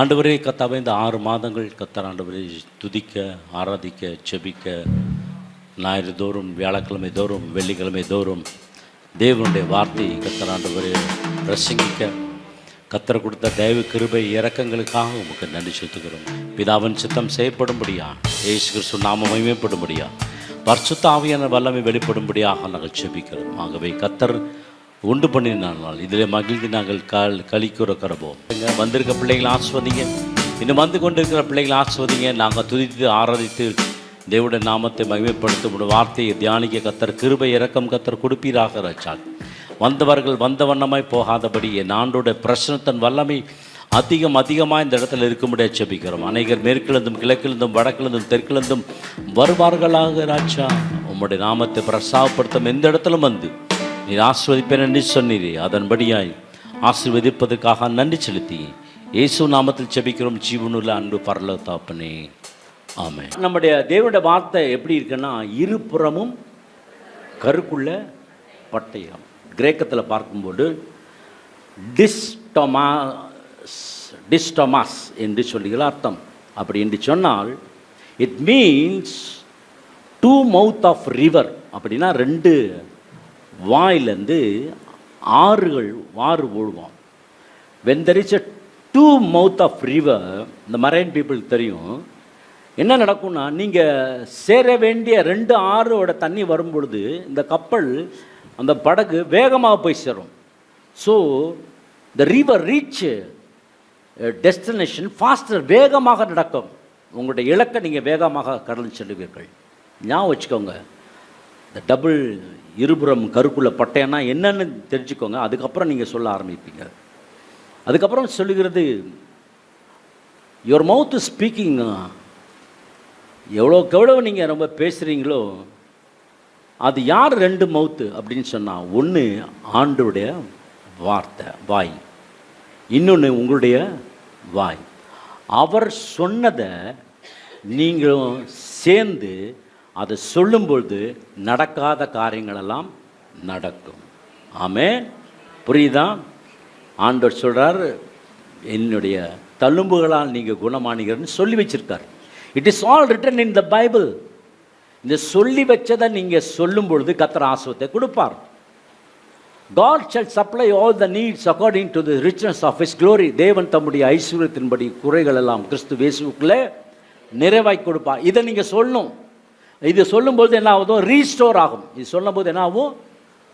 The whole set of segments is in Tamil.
ஆண்டவரே கத்தாவே, இந்த 6 மாதங்கள் கத்தர் ஆண்டவரே துதிக்க, ஆராதிக்க, செபிக்க, ஞாயிறு தோறும், வியாழக்கிழமை தோறும், வெள்ளிக்கிழமை தோறும் தேவனுடைய வார்த்தையை கத்தர் ஆண்டவரே பிரசங்கிக்க கத்தர் கொடுத்த தயவு கிருபை இரக்கங்களுக்காக உமக்கு நன்றி செலுத்துகிறோம். பிதாவின் சித்தம் செய்யப்படும்படியா, இயேசு கிறிஸ்து நாம மகிமைப்படும்படியா, பரிசுத்த ஆவியான வல்லமை வெளிப்படும்படியாக நாங்கள் செபிக்கிறோம். ஆகவே கத்தர் உண்டு பண்ணினானால் இதில் மகிழ்ந்து நாங்கள் கலிக்குற கரபோம். வந்திருக்க பிள்ளைகளை ஆஸ்வதிங்க, இன்னும் வந்து கொண்டிருக்கிற பிள்ளைகளை ஆஸ்வதிங்க. நாங்கள் துதித்து ஆராதித்து தேவனுடைய நாமத்தை மகிமைப்படுத்த வார்த்தையை தியானிக்க கத்தர் கிருபை இரக்கம் கத்தர் கொடுப்பீராக ரச்சால். வந்தவர்கள் வந்த வண்ணமாய் போகாதபடி என் ஆண்டோட பிரச்சனத்தன் வல்லமை அதிகமாக இந்த இடத்துல இருக்க முடியாது செபிக்கிறோம். அநேகர் மேற்கிலிருந்தும் கிழக்கிலிருந்தும் வடக்கிலிருந்தும் தெற்கிலிருந்தும் வருவார்களாக ராஜா. உம்முடைய நாமத்தை பிரசாவப்படுத்தும் எந்த இடத்துலும் வந்து நீர் ஆசீர்வதிப்பேன் என்று சொன்னீரே, அதன்படியாய் ஆசீர்வதிப்பதற்காக நன்றி செலுத்தி இயேசு நாமத்தில் செபிக்கிறோம் ஜீவனுள்ள அன்பு பரலோக தகப்பனே, ஆமென். நம்முடைய தேவனுடைய வார்த்தை எப்படி இருக்குன்னா, இருபுறமும் கருக்குள்ள பட்டயம். கிரேக்கத்தில் பார்க்கும்போது டிஸ்டோமாஸ் என்று சொல்லுகிற அர்த்தம். அப்படி என்று சொன்னால் it means 2 mouth of river. அப்படின்னா 2 வாயிலேருந்து ஆறு ஒழுகும். when there is a 2 mouth of river, இந்த மரைன் பீப்புள் தெரியும் என்ன நடக்கும்னா, நீங்கள் சேர வேண்டிய 2 ஆறோட தண்ணி வரும் பொழுது இந்த கப்பல் அந்த படகு வேகமாக போய் சேரும். So the river reach destination faster, வேகமாக நடக்கும். உங்களுடைய இலக்கை நீங்கள் வேகமாக கடந்து செல்லுவீர்கள். ஞாபகம் வச்சுக்கோங்க. இந்த டபுள் இருபுறம் கருக்குள்ள பட்டையன்னா என்னன்னு தெரிஞ்சுக்கோங்க. அதுக்கப்புறம் நீங்கள் சொல்ல ஆரம்பிப்பீங்க. அதுக்கப்புறம் சொல்லுகிறது யுவர் மவுத் ஸ்பீக்கிங். எவ்வளோ நீங்கள் ரொம்ப பேசுகிறீங்களோ அது யார் 2 மவுத்து அப்படின்னு சொன்னால், ஒன்று ஆண்டவருடைய வார்த்தை வாய், இன்னொன்று உங்களுடைய வாய். அவர் சொன்னதை நீங்களும் சேர்ந்து அதை சொல்லும்பொழுது நடக்காத காரியங்களெல்லாம் நடக்கும். ஆமென். புரியுதா? ஆண்டவர் சொல்கிறார், என்னுடைய தழும்புகளால் நீங்கள் குணமானீங்கன்னு சொல்லி வச்சிருக்கார். It is all written in the Bible. இந்த சொல்லி வச்சதை நீங்கள் சொல்லும் பொழுது கர்த்தர் ஆசீர்வாதத்தை கொடுப்பார். God shall supply all the needs according to the richness of His glory. தேவன் தம்முடைய ஐஸ்வர்யத்தின்படி குறைகள் எல்லாம் கிறிஸ்து இயேசுவுக்குள்ளே நிறைவாய் கொடுப்பார். இதை நீங்கள் சொல்லணும். இது சொல்லும்போது என்ன ஆகுதோ, ரீஸ்டோர் ஆகும். இது சொல்லும்போது என்ன ஆகும்?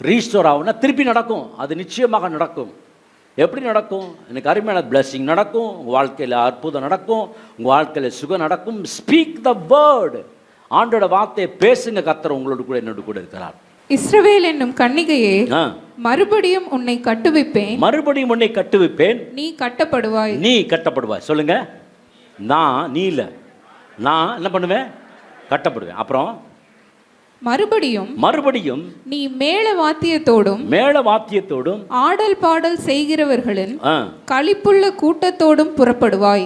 ரீஸ்டோர் ஆகும்னா திருப்பி நடக்கும். அது நிச்சயமாக நடக்கும். எப்படி நடக்கும்? எனக்கு அருமையான பிளஸிங் நடக்கும், உங்கள் வாழ்க்கையில் அற்புதம் நடக்கும், உங்கள் வாழ்க்கையில் சுகம் நடக்கும். ஸ்பீக் த வேர்டு. ஆண்டோட வார்த்தையை பேசுங்க. கர்த்தர் உங்களோட கூட என்னோட கூட இருக்கிறார். இஸ்ரவேல் என்னும் கன்னிகையே, மறுபடியும் உன்னை கட்டுவிப்பேன். மறுபடியும் உன்னை கட்டுவிப்பேன். நீ கட்டப்படுவாய். நீ கட்டப்படுவாய். சொல்லுங்க. நீ இல்லை, நான் என்ன பண்ணுவேன்? கட்டப்படுவேன். அப்புறம் மறுபடியும் நீ மேள வாத்தியத்தோடும் ஆடல் பாடல் செய்கிறவர்களின் களிப்புள்ள கூட்டத்தோடும் புறப்படுவாய்.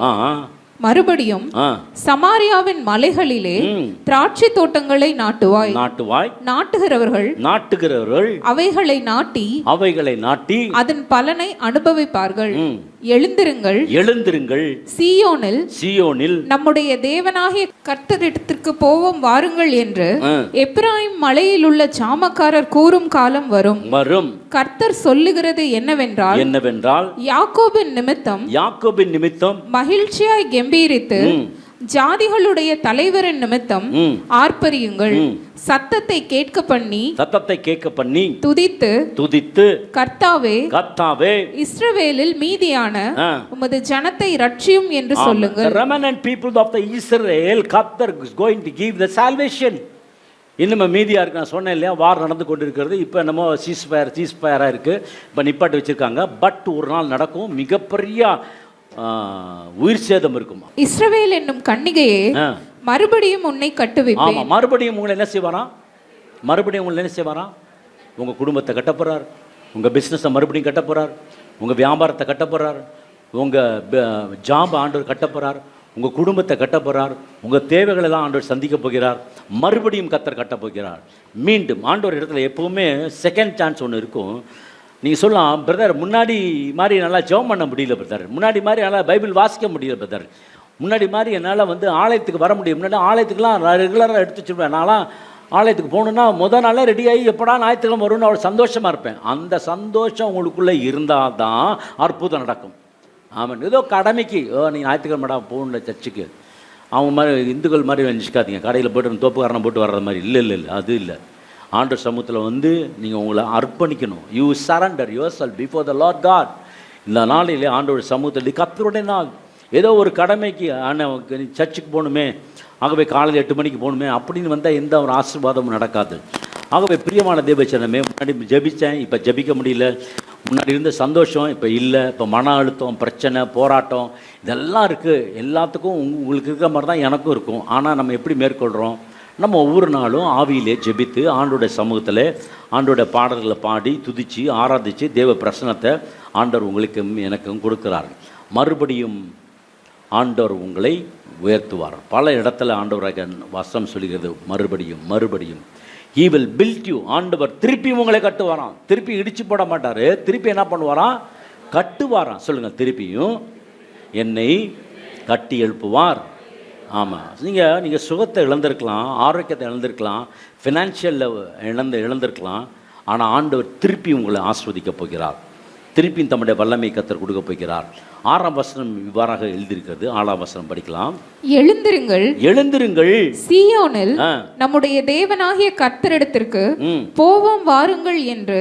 மறுபடியும் சமாரியாவின் மலைகளிலே திராட்சை தோட்டங்களை நாட்டுவாய். நாட்டுகிறவர்கள் அவைகளை நாட்டி அதன் பலனை அனுபவிப்பார்கள். எழுந்திருங்கள் சீயோனில் நம்முடைய தேவனாகிய கர்த்தரிடத்திற்கு போவோம் வாருங்கள் என்று எப்பிராயிம் மலையில் உள்ள சாமக்காரர் கூறும் காலம் வரும். கர்த்தர் சொல்லுகிறது என்னவென்றால் யாக்கோபின் நிமித்தம் மகிழ்ச்சியாய் கெம்பீரித்து ஜாதிகளுடைய தலைவரின் நிமித்தம் ஆர்ப்பரியுங்கள். சத்தத்தை கேட்க பண்ணி துதித்து கர்த்தாவே இஸ்ரவேலில் மீதியான உமது ஜனத்தை ரட்சியும் என்று சொல்லுங்கள். The remnant people of the Israel, God is going to give the salvation. இன்னும் மீதியாக இருக்கு. நான் சொன்னேன் இல்லையா, வார் நடந்து கொண்டு இருக்கிறது. இப்போ என்னமோ சீஸ்ஃபயராக இருக்குது. இப்போ நிப்பாட்டி வச்சுருக்காங்க. பட் ஒரு நாள் நடக்கும், மிகப்பெரிய உயிர் சேதம் இருக்கும். இஸ்ரவேல் என்னும் கன்னிகையே, மறுபடியும் உன்னை கட்டுவிப்பேன். ஆமாம், மறுபடியும் உங்களை என்ன செய்வாராம்? உங்கள் குடும்பத்தை கட்ட போகிறார், உங்கள் பிஸ்னஸை மறுபடியும் கட்ட போகிறார், உங்கள் வியாபாரத்தை கட்ட போகிறார், உங்கள் ஜாப் ஆண்டவர் கட்ட போகிறார், உங்கள் குடும்பத்தை கட்ட போகிறார், உங்கள் தேவைகளெல்லாம் ஆண்டவர் சந்திக்க போகிறார். மறுபடியும் கர்த்தர் கட்ட போகிறார். மீண்டும் ஆண்டவர் இடத்துல எப்போவுமே செகண்ட் சான்ஸ் ஒன்று இருக்கும். நீங்கள் சொல்லலாம், பிரதர் முன்னாடி மாதிரி நல்லா ஜெபம் பண்ண முடியல பிரதர், முன்னாடி மாதிரி நல்லா பைபிள் வாசிக்க முடியல பிரதர், முன்னாடி மாதிரி என்னால் வந்து ஆலயத்துக்கு வர முடியும், முன்னாடி ஆலயத்துக்குலாம் ரெகுலராக எடுத்து வச்சுருப்பேன், நான்லாம் ஆலயத்துக்கு போகணுன்னா முதல் நாளே ரெடி ஆகி எப்படா ஞாயிற்றுக்கிழமை வரும்னு அவ்வளோ சந்தோஷமாக இருப்பேன். அந்த சந்தோஷம் உங்களுக்குள்ளே இருந்தால் தான் அற்புதம் நடக்கும். ஆமாம், ஏதோ கடமைக்கு நீங்கள் ஞாயிற்றுக்கிழமைடா போகணும்ல சர்ச்சுக்கு, அவங்க மாதிரி இந்துக்கள் மாதிரி நினச்சிக்காதீங்க, கடையில் போய்ட்டு தோப்புக்காரனை போட்டு வர்றது மாதிரி. இல்லை இல்லை இல்லை, அது இல்லை. ஆண்டவர் சமூகத்தில் வந்து நீங்கள் உங்களை அர்ப்பணிக்கணும். You surrender yourself before the lord God. இந்த நாளிலே ஆண்டவர் சமூகத்தில் கர்த்தருடைய நாள், ஏதோ ஒரு கடமைக்கு சர்ச்சுக்கு போகணுமே, ஆகவே காலையில் 8 மணிக்கு போகணுமே அப்படின்னு வந்தால் எந்த ஒரு ஆசீர்வாதமும் நடக்காது. ஆகவே பிரியமான தேவச்சனமே, முன்னாடி ஜெபித்தேன், இப்போ ஜெபிக்க முடியல, முன்னாடி இருந்த சந்தோஷம் இப்போ இல்லை, இப்போ மன அழுத்தம், பிரச்சனை, போராட்டம் இதெல்லாம் இருக்குது. எல்லாத்துக்கும் உங்களுக்கு இருக்கிற மாதிரி தான் எனக்கும் இருக்கும். ஆனால் நம்ம எப்படி மேற்கொள்கிறோம்? நம்ம ஒவ்வொரு நாளும் ஆவியிலே ஜெபித்து ஆண்டோடைய சமூகத்தில் ஆண்டோடைய பாடல்களை பாடி துதித்து ஆராதித்து தேவ பிரசனத்தை ஆண்டவர் உங்களுக்கும் எனக்கும் கொடுக்குறார். மறுபடியும் ஆண்டவர் உங்களை உயர்த்துவார். பல இடத்துல ஆண்டவராக வசனம் சொல்கிறது மறுபடியும் மறுபடியும். He will build you. ஆண்டவர் திருப்பி உங்களை கட்டுவாராம். திருப்பி இடிச்சு போட மாட்டார், திருப்பி என்ன பண்ணுவாராம்? கட்டுவாராம். சொல்லுங்கள், திருப்பியும் என்னை கட்டி எழுப்புவார். ஆமாம், நீங்கள் சுகத்தை இழந்திருக்கலாம், ஆரோக்கியத்தை இழந்திருக்கலாம், ஃபினான்ஷியலில் இழந்திருக்கலாம். ஆனால் ஆண்டவர் திருப்பி உங்களை ஆஸ்வதிக்க போகிறார். திருப்பி தம்முடைய வல்லமை கர்த்தர் கொடுக்க போகிறார். 6ஆம் வசனம் இவ்வாறாக எழுதியிருக்கிறது. 4ஆம் வசனம் படிக்கலாம். எழுந்திருங்கள், எழுந்திருங்கள், சீயோனில் நம்முடைய தேவனாகிய கர்த்தரிடத்திற்கு போவோம் வாருங்கள் என்று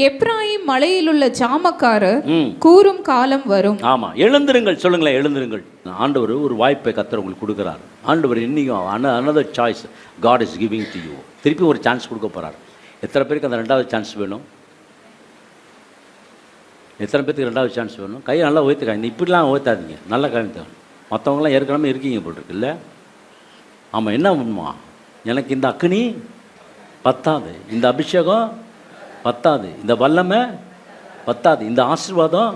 எப்ராயிம் மலையில் உள்ள ஜாமக்காரர் கூறும் காலம் வரும். ஆமா, எழுந்திருங்கள். சொல்லுங்களேன், எழுந்திருங்கள். ஆண்டவர் ஒரு வாய்ப்பை கர்த்தர் உங்களுக்கு கொடுக்குறார். ஆண்டவர் இன்னைக்கும் another choice God is giving to you. திருப்பி ஒரு சான்ஸ் கொடுக்க போறார். எத்தனை பேருக்கு அந்த 2வது சான்ஸ் வேணும்? எத்தனை பேருக்கு 2வது சான்ஸ் வேணும்? கையை நல்லா உயர்த்துக்காங்க. இப்படிலாம் உயர்த்தாதீங்க, நல்லா காமித்தாங்க. மற்றவங்களாம் ஏற்கனவே இருக்கீங்க போல் இருக்குல்ல? ஆமாம், என்ன பண்ணுமா? எனக்கு இந்த அக்னி பத்தாது, இந்த அபிஷேகம் பத்தாது, இந்த வல்லமை பத்தாது, இந்த ஆசீர்வாதம்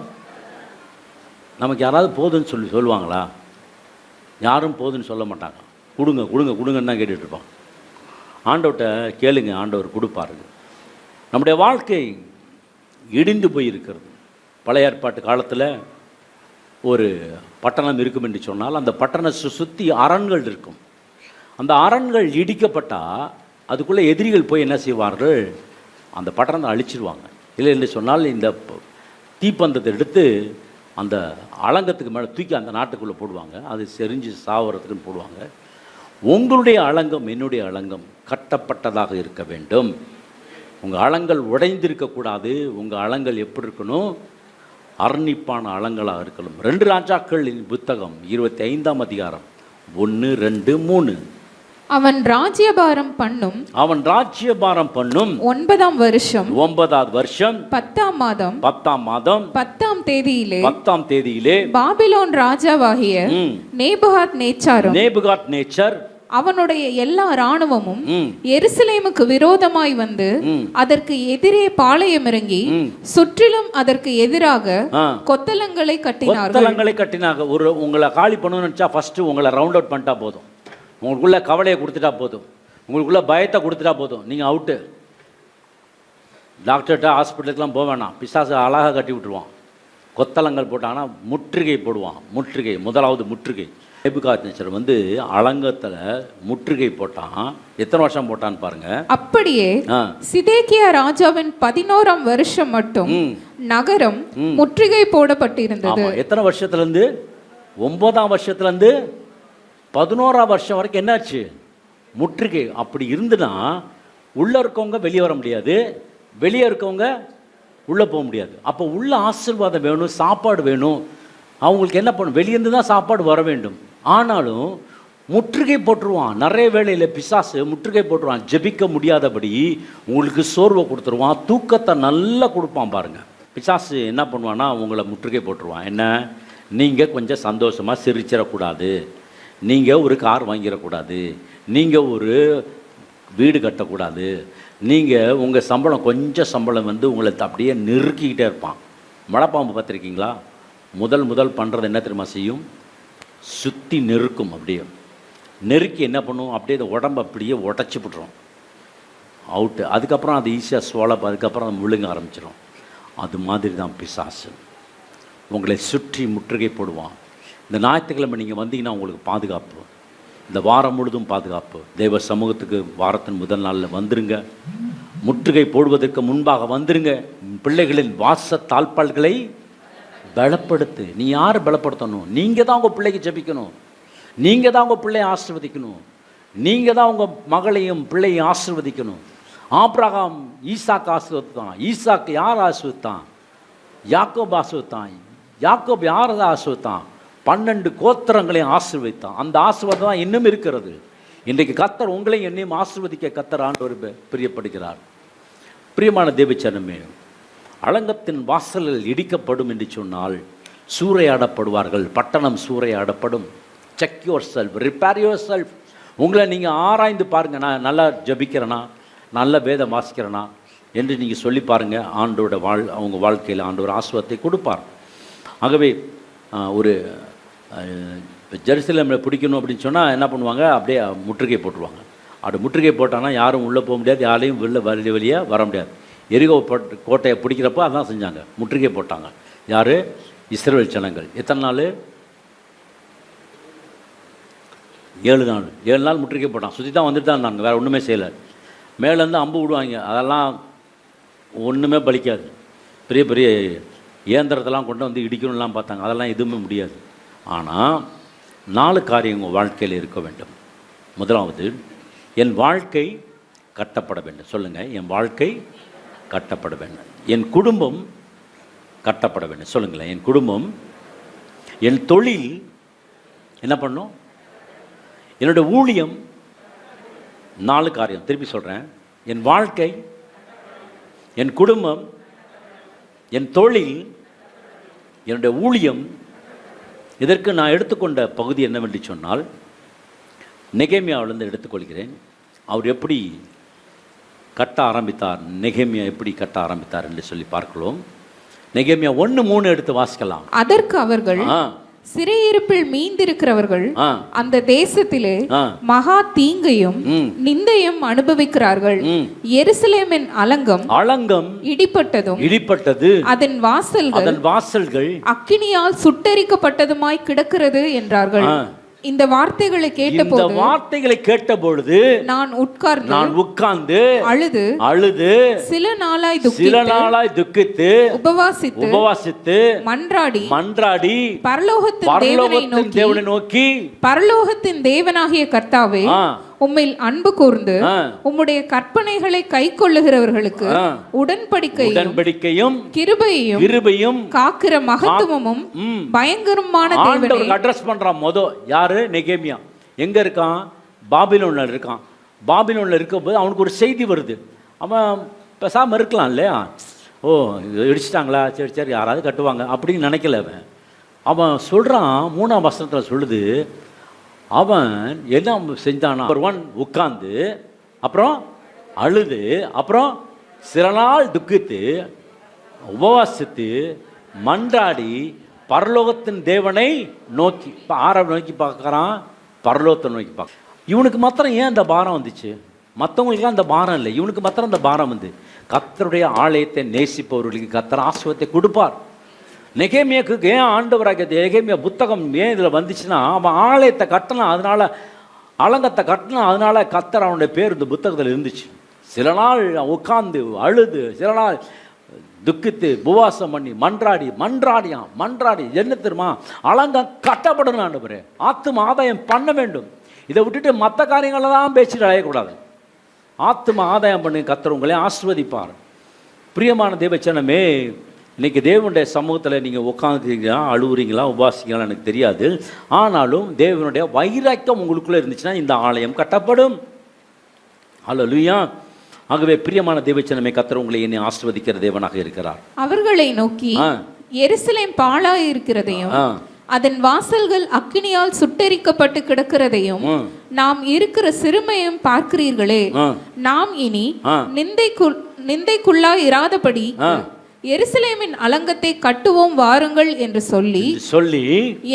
நமக்கு யாராவது போதுன்னு சொல்லுவாங்களா? யாரும் போதுன்னு சொல்ல மாட்டாங்க. கொடுங்க கொடுங்க கொடுங்கன்னு தான் கேட்டுட்ருப்பான். ஆண்டவர்கிட்ட கேளுங்க, ஆண்டவர் கொடுப்பாருங்க. நம்முடைய வாழ்க்கை இடிந்து போயிருக்கிறது. பழைய ஏற்பாட்டு காலத்தில் ஒரு பட்டணம் இருக்கும் என்று சொன்னால் அந்த பட்டணத்தை சுற்றி அரண்கள் இருக்கும். அந்த அரண்கள் இடிக்கப்பட்டால் அதுக்குள்ளே எதிரிகள் போய் என்ன செய்வார்கள்? அந்த பட்டணத்தை அழிச்சிடுவாங்க. இல்லை என்று சொன்னால் இந்த தீப்பந்தத்தை எடுத்து அந்த அலங்கத்துக்கு மேலே தூக்கி அந்த நாட்டுக்குள்ளே போடுவாங்க. அது செறிஞ்சு சாவறதுக்குன்னு போடுவாங்க. உங்களுடைய அலங்கம் என்னுடைய அலங்கம் கட்டப்பட்டதாக இருக்க வேண்டும். உங்கள் அலங்கள் உடைந்திருக்கக்கூடாது. உங்கள் அலங்கள் எப்படி இருக்கணும்? அர்ணிப்பான அலங்களாக இருக்கணும். 2 ராஜாக்களின் புத்தகம் 25ஆம் அதிகாரம் 1, 2, 3. அவன் ராஜ்யபாரம் பண்ணும் 9ஆம் வருஷம் 9வது வருஷம் 10ஆம் மாதம் 10ஆம் தேதியிலே பாபிலோன் ராஜாவாகிய நேபுகாத் நேச்சார் அவனுடைய எல்லா இராணுவமும் எருசலேமுக்கு விரோதமாய் வந்து அதற்கு எதிரே பாளையம் இறங்கி சுற்றிலும் அதற்கு எதிராக கொத்தளங்களை கட்டினார்கள். ஒரு உங்களை காலி பண்ணணும்னு நினைச்சா ஃபர்ஸ்ட் உங்களை ரவுண்ட் அவுட் பண்ணிட்டா போதும். உங்களுக்குள்ள கவலையை கொடுத்துட்டா போதும், உங்களுக்குள்ள பயத்தை கொடுத்துட்டா போதும், நீங்கள் அவுட்டு. டாக்டர்கிட்ட ஹாஸ்பிட்டலுக்குலாம் போக வேணாம். பிசாசு அழகாக கட்டி விட்டுருவான். கொத்தளங்கள் போட்டாங்கன்னா முற்றுகை போடுவான். முற்றுகை, முதலாவது முற்றுகை. நேபுகாத்நேச்சர் வந்து அலங்கத்தில் முற்றுகை போட்டான். எத்தனை வருஷம் போட்டான்னு பாருங்க. அப்படியே சிதேக்கியா ராஜாவின் 11ஆம் வருஷம் மட்டும் நகரம் முற்றுகை போடப்பட்டிருந்தது. எத்தனை வருஷத்துலேருந்து? 9ஆம் வருஷத்துலேருந்து 11ஆம் வருஷம் வரைக்கும் என்னாச்சு? முற்றுகை. அப்படி இருந்துன்னா உள்ளே இருக்கவங்க வெளியே வர முடியாது, வெளியே இருக்கவங்க உள்ளே போக முடியாது. அப்போ உள்ள ஆசீர்வாதம் வேணும், சாப்பாடு வேணும். அவங்களுக்கு என்ன பண்ணும்? வெளியேருந்து தான் சாப்பாடு வர வேண்டும். ஆனாலும் முற்றுகை போட்டுருவான். நிறைய வேளையில் பிசாசு முற்றுகை போட்டுருவான். ஜெபிக்க முடியாதபடி உங்களுக்கு சோர்வை கொடுத்துருவான், தூக்கத்தை நல்லா கொடுப்பான். பாருங்கள், பிசாசு என்ன பண்ணுவான்னா உங்களை முற்றுகை போட்டுருவான். என்ன? நீங்கள் கொஞ்சம் சந்தோஷமாக சிரிச்சிடக்கூடாது, நீங்கள் ஒரு கார் வாங்கிடக்கூடாது, நீங்கள் ஒரு வீடு கட்டக்கூடாது, நீங்கள் உங்கள் சம்பளம் கொஞ்சம் சம்பளம் வந்து உங்களை அப்படியே நெருக்கிக்கிட்டே இருப்பான். மலைப்பாம்பு பார்த்துருக்கீங்களா? முதல் பண்ணுறது என்ன தெரியுமா செய்யும்? சுற்றி நெருக்கும். அப்படியே நெருக்கி என்ன பண்ணும்? அப்படியே அந்த உடம்பு அப்படியே உடச்சி விட்டுரும், அவுட்டு. அதுக்கப்புறம் அது ஈஸியாக சோளம், அதுக்கப்புறம் அது விழுங்க ஆரம்பிச்சிடும். அது மாதிரி தான் பிசாசு உங்களை சுற்றி முற்றுகை போடுவான். இந்த ஞாயிற்றுக்கிழமை நீங்கள் வந்தீங்கன்னா உங்களுக்கு பாதுகாப்பு, இந்த வாரம் முழுதும் பாதுகாப்பு. தெய்வ சமூகத்துக்கு வாரத்தின் முதல் நாளில் வந்துருங்க. முற்றுகை போடுவதற்கு முன்பாக வந்துருங்க. பிள்ளைகளின் வாச தாழ்பால்களை பலப்படுத்து. நீ யார் பலப்படுத்தணும்? நீங்கள் தான் உங்கள் பிள்ளைக்கு ஜெபிக்கணும், நீங்கள் தான் உங்கள் பிள்ளையை ஆசீர்வதிக்கணும், நீங்கள் தான் உங்கள் மகளையும் பிள்ளையும் ஆசீர்வதிக்கணும். ஆபிரகாம் ஈசாக்கு ஆசீர்வதித்தான். ஈசாக்கு யார் ஆசீர்வதித்தான்? யாக்கோப் ஆசீர்வதித்தான். யாக்கோப் யார் ஆசீர்வதித்தான்? 12 கோத்திரங்களையும் ஆசீர்வதித்தான். அந்த ஆசீர்வாதம் தான் இன்னும் இருக்கிறது. இன்றைக்கு கர்த்தர் உங்களையும் என்னையும் ஆசீர்வதிக்க கர்த்தர் ஆண்டவர் பிரியப்படுகிறார். பிரியமான தேவச்சனமே, அலங்கத்தின் வாசல்கள் இடிக்கப்படும் என்று சொன்னால் சூறையாடப்படுவார்கள், பட்டணம் சூறையாடப்படும். Check yourself, repair yourself. உங்களை நீங்கள் ஆராய்ந்து பாருங்கள். நான் நல்லா ஜபிக்கிறேனா, நல்ல வேதம் வாசிக்கிறேனா என்று நீங்கள் சொல்லி பாருங்கள். ஆண்டோட அவங்க வாழ்க்கையில் ஆண்டவர் ஆசீர்வாதத்தை கொடுப்பார். ஆகவே ஒரு ஜெருசலேமில் பிடிக்கணும் அப்படின்னு சொன்னால் என்ன பண்ணுவாங்க? அப்படியே முற்றுகை போட்டுருவாங்க. அப்படி முற்றுகை போட்டாங்கன்னா யாரும் உள்ளே போக முடியாது, யாரையும் வெளியே வர முடியாது. எரிகோ கோட்டையை பிடிக்கிறப்போ அதான் செஞ்சாங்க, முற்றுகை போட்டாங்க. யார்? இஸ்ரவேல் ஜனங்கள். எத்தனை நாள்? 7 நாள். 7 நாள் முற்றுகை போட்டான். சுற்றி தான் வந்துட்டு தான் இருந்தாங்க, வேறு ஒன்றுமே செய்யலை. மேலேருந்து அம்பு விடுவாங்க, அதெல்லாம் ஒன்றுமே பலிக்காது. பெரிய பெரிய இயந்திரத்தெல்லாம் கொண்டு வந்து இடிக்கணும்லாம் பார்த்தாங்க, அதெல்லாம் எதுவுமே முடியாது. ஆனால் 4 காரியம் உங்கள் வாழ்க்கையில் இருக்க வேண்டும். முதலாவது, என் வாழ்க்கை கட்டப்பட வேண்டும். சொல்லுங்கள், என் வாழ்க்கை கட்டப்பட வேண்டும். என் குடும்பம் கட்டப்பட வேண்டும். சொல்லுங்களேன், என் குடும்பம். என் தொழில் என்ன பண்ணும்? என்னுடைய ஊழியம். 4 காரியம். திருப்பி சொல்கிறேன், என் வாழ்க்கை, என் குடும்பம், என் தொழில், என்னுடைய ஊழியம். இதற்கு நான் எடுத்துக்கொண்ட பகுதி என்னவென்று சொன்னால், நெகேமியாவிலிருந்து எடுத்துக்கொள்கிறேன். அவர் எப்படி கட்ட ஆரம்பித்தார், நெகேமியா எப்படி கட்ட ஆரம்பித்தார் என்று சொல்லி பார்க்கலாம். நெகேமியா 1:3 எடுத்து வாசிக்கலாம். அதற்கு அவர்கள், சிறையிருப்பில் மீந்திருக்கிறவர்கள் அந்த தேசத்திலே மகா தீங்கையும் நிந்தையும் அனுபவிக்கிறார்கள். எருசலேமின் அலங்கம் இடிப்பட்டது, அதன் வாசல்கள் அக்கினியால் சுட்டெரிக்கப்பட்டதுமாய் கிடக்கிறது என்றார்கள். இந்த வார்த்தைகளை கேட்டபொழுது நான் உட்கார்ந்து அழுது சில நாளாய் துக்கித்து உபவாசித்து மன்றாடி பரலோகத்தின் தேவனை நோக்கி, பரலோகத்தின் தேவனாகிய கர்த்தாவே, உம்மில் அன்பு கூர்ந்து உம்முடைய கற்பனைகளை கைக்கொள்ளுகிறவர்களுக்கு உடன்படிக்கையும் கிருபையும் காக்கிற மகத்துவமும் பயங்கரமான தேவனே. அட்ரஸ் பண்றான். யாரு? நெகேமியா. எங்க இருக்கான்? பாபிலோன்ல இருக்கான். பாபிலோன்ல இருக்கும்போது அவனுக்கு ஒரு செய்தி வருது. அவன் பேசாம இருக்கலாம் இல்லையா? ஓ, இடிச்சிட்டாங்களா, சரி சரி யாராவது கட்டுவாங்க அப்படின்னு நினைக்கல. அவன் சொல்றான், 3ஆம் வசனத்துல சொல்லுது, அவன் என்ன செஞ்சானா? உட்கார்ந்து, அப்புறம் அழுது, அப்புறம் சில நாள் துக்கித்து உபவாசித்து மன்றாடி பரலோகத்தின் தேவனை நோக்கி, நோக்கி பார்க்குறான், பரலோகத்தை நோக்கி பார்க்க. இவனுக்கு மாத்திரம் ஏன் அந்த பாரம் வந்துச்சு? மற்றவங்களுக்குலாம் அந்த பாரம் இல்லை, இவனுக்கு மாத்திரம் அந்த பாரம் வந்து. கர்த்தருடைய ஆலயத்தை நேசிப்பவர்களுக்கு கர்த்தர் ஆசீர்வாதத்தை கொடுப்பார். நெகேமியாவுக்கு ஏன் ஆண்டவராக நெகேமியா புத்தகம் ஏன் இதில் வந்துச்சுன்னா, அவன் ஆலயத்தை கட்டினான், அதனால் அலங்கத்தை கட்டினான், அதனால் கர்த்தர் அவனுடைய பேர் இந்த புத்தகத்தில் இருந்துச்சு. சில நாள் உட்கார்ந்து அழுது, சில நாள் துக்கித்து உபவாசம் பண்ணி மன்றாடி என்ன தெரியுமா? அலங்கம் கட்டப்படணும் ஆண்டவரே, ஆத்தும ஆதாயம் பண்ண வேண்டும். இதை விட்டுட்டு மற்ற காரியங்களை தான் பேசிட்டு அழையக்கூடாது. ஆத்தும ஆதாயம் பண்ணி கர்த்தர் உங்களை ஆசீர்வதிப்பார். பிரியமான தேவச்சனமே, இன்றைக்கி தேவனுடைய சமூகத்தில் நீங்கள் உட்காந்துக்கிறீங்களா, அழுவுறீங்களா, உபாசிங்களா எனக்கு தெரியாது. ஆனாலும் தேவனுடைய வைராக்கியம் உங்களுக்குள்ளே இருந்துச்சுன்னா இந்த ஆலயம் கட்டப்படும். ஹல்லேலூயா. ஆகவே பிரியமான தேவச்சனமே, கர்த்தர் உங்களை என்னை ஆசீர்வதிக்கிற தேவனாக இருக்கிறார். அவர்களை நோக்கி, எருசலேம் பாழாய் இருக்கிறதையும் அதன் வாசல்கள் அக்கினியால் சுட்டெரிக்கப்பட்டு கிடக்கிறதையும் நாம் இருக்கிற சிறுமையும் பார்க்கிறீர்களே. நாம் இனி நிந்தைக்குள்ளாய் இராதபடி எருசலேமின் அலங்கத்தை கட்டுவோம் வாருங்கள் என்று சொல்லி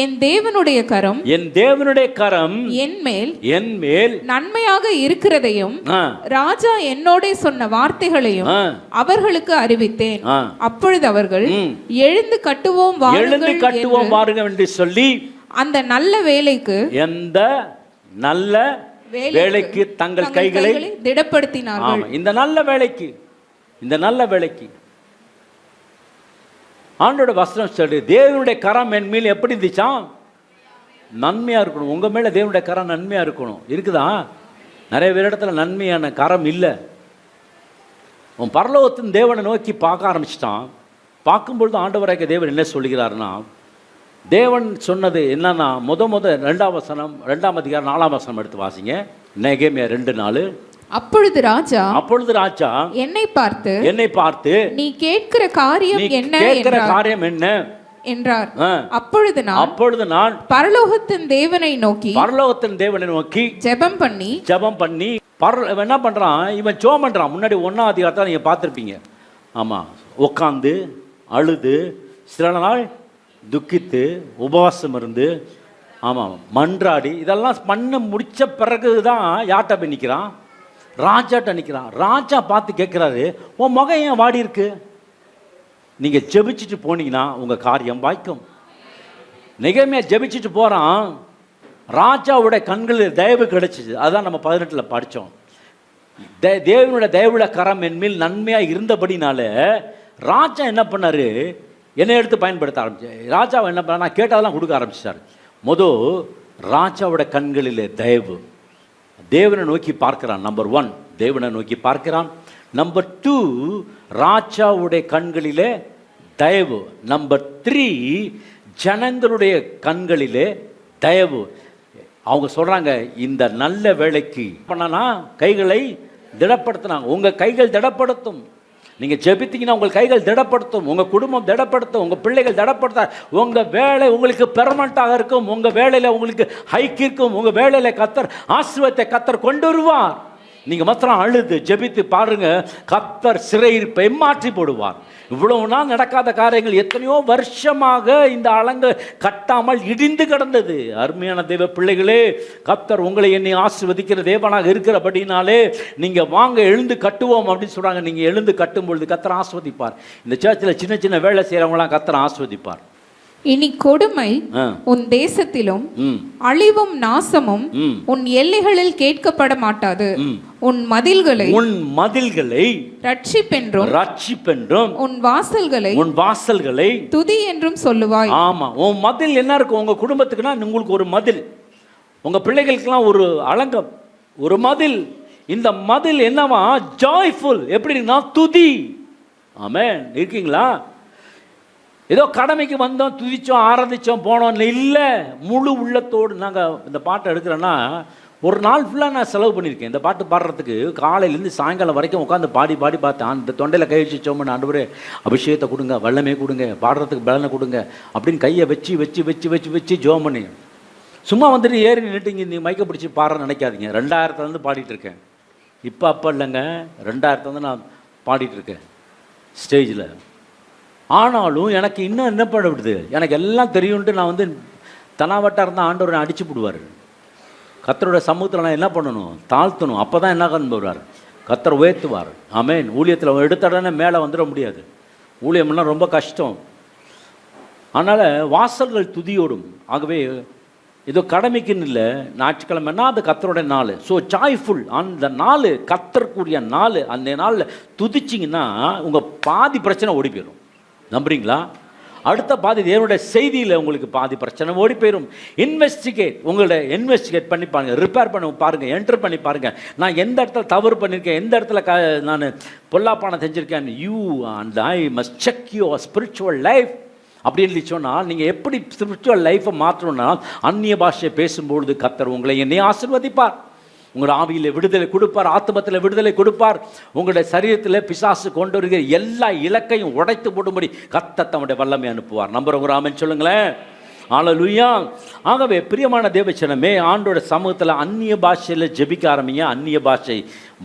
என் தேவனுடைய கரம் என் மேல் நன்மையாக இருக்கிறதையும் ராஜா என்னோட சொன்ன வார்த்தைகளையும் அவர்களுக்கு அறிவித்தேன். அப்பொழுது அவர்கள் எழுந்து கட்டுவோம் வாருங்கள் என்று சொல்லி அந்த நல்ல வேலைக்கு தங்கள் கைகளை திடப்படுத்தினார்கள். இந்த நல்ல வேலைக்கு ஆண்டோட வசனம் சொல்லு, தேவனுடைய கரம் என் மேல் எப்படி இருந்துச்சாம்? நன்மையா இருக்கணும். உங்க மேல தேவனுடைய கரம் நன்மையா இருக்கணும். இருக்குதா? நிறைய பேர் இடத்துல நன்மையான கரம் இல்லை. உன் பரலோகத்தின் தேவனை நோக்கி பார்க்க ஆரம்பிச்சிட்டான். பார்க்கும்பொழுது ஆண்டவராகிய தேவன் என்ன சொல்லுகிறாருன்னா, தேவன் சொன்னது என்னன்னா, ரெண்டாம் அதிகாரம் 4ஆம் வசனம் எடுத்து வாசிங்க. நெகேமியா 2:4. அப்பொழுது ராஜா என்னை பார்த்து நீ கேட்கிற காரியம் என்ன என்றார். அப்பொழுது நான் பரலோகத்தின் தேவனை நோக்கி ஜெபம் பண்ணி என்ன பண்றான்? இவன் ஜெபம் பண்றான். முன்னாடி 1ஆம் அதிகாரத்தை நீங்க பார்த்திருப்பீங்க. ஆமா, உட்கார்ந்து அழுது சில நாள் துக்கித்து உபவாசம் இருந்து மன்றாடி இதெல்லாம் பண்ண முடிச்ச பிறகுதான் யார்கிட்ட போய் நிற்கிறான்? ராஜாட்ட நிற்கிறான். ராஜா பார்த்து கேட்குறாரு, உன் முகம் ஏன் வாடி இருக்கு? நீங்க ஜெபிச்சுட்டு போனீங்கன்னா உங்க காரியம் வாய்க்கும். நெகேமியா ஜெபிச்சுட்டு போறான். ராஜாவுடைய கண்களில் தயவு கிடைச்சிச்சு. அதான் நம்ம 18 படித்தோம். தேவனுடைய தயவுள்ள கரம் என் மேல் நன்மையா இருந்தபடினால ராஜா என்ன பண்ணாரு? என்னை எடுத்து பயன்படுத்த ஆரம்பிச்சு. ராஜாவை என்ன பண்ண, நான் கேட்டதெல்லாம் கொடுக்க ஆரம்பிச்சார். ராஜாவோட கண்களிலே தயவு. தேவனை நோக்கி பார்க்கிறான். நம்பர் 1 தேவனை நோக்கி பார்க்கிறான். நம்பர் 2 ராஜாவுடைய கண்களிலே தயவு. நம்பர் 3 ஜனங்களுடைய கண்களிலே தயவு. அவங்க சொல்றாங்க, இந்த நல்ல வேலைக்கு பண்ணனா கைகளை திடப்படுத்தினாங்க. உங்க கைகள் திடப்படுத்தும். நீங்க ஜெபித்தீங்கன்னா உங்கள் கைகள் திடப்படுத்தும், உங்க குடும்பம் திடப்படுத்தும், உங்க பிள்ளைகள் திடப்படுத்த, உங்க வேலை உங்களுக்கு பெர்மனண்டாக இருக்கும், உங்க வேலையில உங்களுக்கு ஹைக் இருக்கும், உங்க வேலையில கர்த்தர் ஆசீர்வாதத்தை கர்த்தர் கொண்டு வருவார். நீங்க மாத்திரம் அழுது ஜெபித்து பாருங்க, கர்த்தர் சிறையிருப்பை மாற்றி போடுவார். இவ்வளவு நாள் நடக்காத காரியங்கள் எத்தனையோ வருஷமாக இந்த அலங்கு கட்டாமல் இடிந்து கிடந்தது. அருமையான தேவ பிள்ளைகளே, கர்த்தர் உங்களை என்னை ஆசீர்வதிக்கிற தேவனாக இருக்கிறபடினாலே நீங்க வாங்க எழுந்து கட்டுவோம் அப்படின்னு சொல்றாங்க. நீங்க எழுந்து கட்டும் பொழுது கர்த்தர் ஆசீர்வதிப்பார். இந்த சர்ச்சில் சின்ன சின்ன வேலை செய்யறவங்களாம் கர்த்தர் ஆசீர்வதிப்பார். இனி கொடுமை உன் தேசத்திலும் அழிவும் நாசமும் உன் எல்லைகளில் கேட்கப்பட மாட்டாது. உன் மதில்களை ரட்சிப்பென்றும் உன் வாசல்களை துதி என்றும் சொல்லுவாய். ஆமா, உன் மதில் என்ன இருக்கும்? உங்க குடும்பத்துக்குன்னா உங்களுக்கு ஒரு மதில், உங்க பிள்ளைகளுக்கெல்லாம் ஒரு அலங்கம், ஒரு மதில். இந்த மதில் என்னவா? ஜாய்ஃபுல். எப்படின்னா துதி. ஆமென். இருக்கீங்களா? ஏதோ கடமைக்கு வந்தோம், துதிச்சோம், ஆராதிச்சோம், போனோம் இல்லை. முழு உள்ளத்தோடு. நாங்கள் இந்த பாட்டை எடுக்கிறோன்னா ஒரு நாள் ஃபுல்லாக நான் செலவு பண்ணியிருக்கேன் இந்த பாட்டு பாடுறதுக்கு. காலையிலேருந்து சாயங்காலம் வரைக்கும் உட்காந்து பாடி பார்த்தேன். அந்த தொண்டையில் கை வச்சோம்னு, ஆண்டவரே அபிஷேகத்தை கொடுங்க, வல்லமே கொடுங்க, பாடுறதுக்கு பலனை கொடுங்க அப்படின்னு கையை வச்சு வச்சு வச்சு வச்சு வச்சு ஜோம் பண்ணி சும்மா வந்துட்டு ஏறி நின்றுட்டு இங்கே நீ மைக்க பிடிச்சி பாடுறேன்னு நினைக்காதீங்க. 2000 பாடிட்டு இருக்கேன். அப்போ இல்லைங்க, 2000 நான் பாடிட்டு இருக்கேன் ஸ்டேஜில். ஆனாலும் எனக்கு இன்னும் என்ன பண்ண விடுது, எனக்கு எல்லாம் தெரியும்ட்டு நான் தனாவட்டாக இருந்தால் ஆண்டவரை அடிச்சு போடுவார். கர்த்தரோட சமூகத்தில் நான் என்ன பண்ணணும்? தாழ்த்தணும். அப்போ தான் என்ன பண்ணுவார்? கர்த்தர் உயர்த்துவார். ஆமென். ஊழியத்தில் எடுத்த உடனே மேலே வந்துட முடியாது. ஊழியம்னா ரொம்ப கஷ்டம். அதனால் வாசல்கள் துதியோடும். ஆகவே ஏதோ கடமைக்குன்னு இல்லை, ஞாயிற்றுக்கிழமைன்னா அது கர்த்தரோட நாள். So joyful. அந்த நாள் கர்த்தருக்குரிய நாள். அந்த நாளில் துதிச்சிங்கன்னா உங்கள் பாதி பிரச்சனை ஓடி போயிடும். நம்புறீங்களா? அடுத்த பாதி தேவனுடைய செய்தியில் உங்களுக்கு பாதி பிரச்சனை ஓடி போயிடும். இன்வெஸ்டிகேட் பண்ணி பாருங்கள், ரிப்பேர் பண்ணி பாருங்கள், என்டர் பண்ணி பாருங்கள். நான் எந்த இடத்துல தவறு பண்ணியிருக்கேன், எந்த இடத்துல நான் பொல்லாப்பான செஞ்சுருக்கேன். You and I must check your spiritual life அப்படின்னு சொன்னால், நீங்கள் எப்படி ஸ்பிரிச்சுவல் லைஃப்பை மாற்றணும்னா அந்நிய பாஷையை பேசும்பொழுது கர்த்தர் உங்களை என்னை ஆசீர்வதிப்பார். உங்களோட ஆவியில் விடுதலை கொடுப்பார், ஆத்மத்தில் விடுதலை கொடுப்பார். உங்களுடைய சரீரத்தில் பிசாசு கொண்டு வருகிற எல்லா இலக்கையும் உடைத்து போடும்படி கர்த்தர் தம்முடைய வல்லமை அனுப்புவார். நம்புறவங்க ஆமென் சொல்லுங்களேன். ஹல்லேலூயா. ஆகவே பிரியமான தேவச்சனமே, ஆண்டோட சமூகத்தில் அந்நிய பாஷையில் ஜெபிக்க ஆரம்பிங்க. அந்நிய பாஷை